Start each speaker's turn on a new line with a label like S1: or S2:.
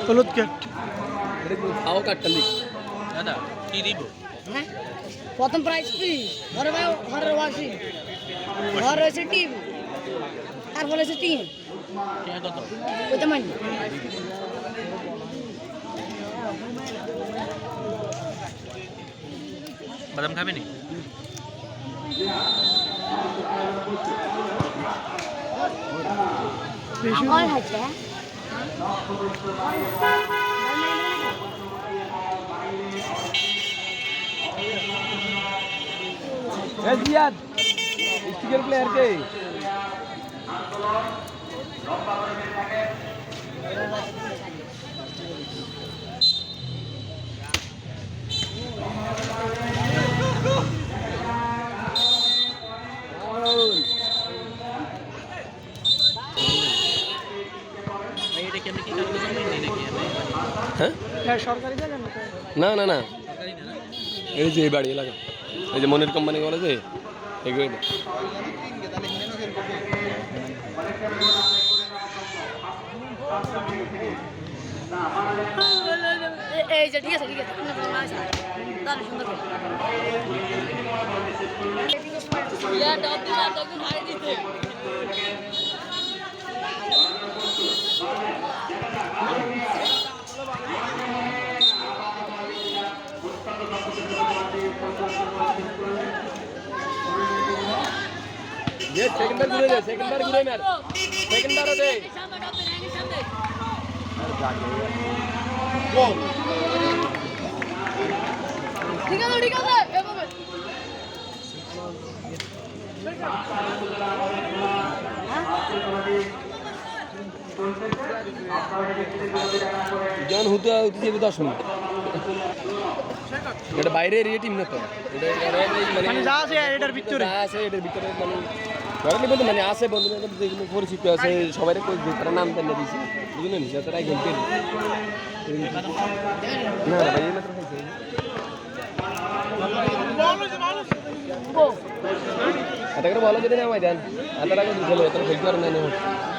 S1: হলুদ কাট
S2: খাও কাটটা দিই
S3: দাদা কি দিব
S4: হ্যাঁ প্রথম প্রাইস ফ্রি ঘরের ওয়াশিং ঘর রয়েছে টিভি তারপর রয়েছে টিন
S3: কত
S4: ওইটা মানি
S3: বাদাম খাবে নি
S4: আমার আছে
S2: জিয়াদ স্টিকার প্লেয়ার কে
S3: ভাই এটা কি আপনি কি কাজ করবেন নাকি
S2: হ্যাঁ
S1: সরকারি জানেন
S2: না না না
S3: সরকারি না
S2: এই যে এই বাড়ি এলাকা এই যে মনের কোম্পানি বলে যে এগুলো
S4: এই যে ঠিক আছে দাঁড়া সুন্দর
S2: ये सेकंड बार घुरे मार सेकंड बार दे
S4: ঠিক আছে এভাবে
S2: জন হতে যাবে 10 মিনিট এটা বাইরে এরিয়া টিম না তো এটা
S1: মানে যা আছে এটার ভিতরে
S2: এটার ভিতরে মানে ধরেন বন্ধু মানে আছে বন্ধু বান্ধব যেগুলো পরিচিত আছে সবাই তারা নাম দেন দিয়েছে বুঝলেন যারা খেলতে না ভাই এই মাত্র খাইছে এটা করে বলো যদি নামাই দেন এত টাকা দিতে হলো এত খেলতে পারেন না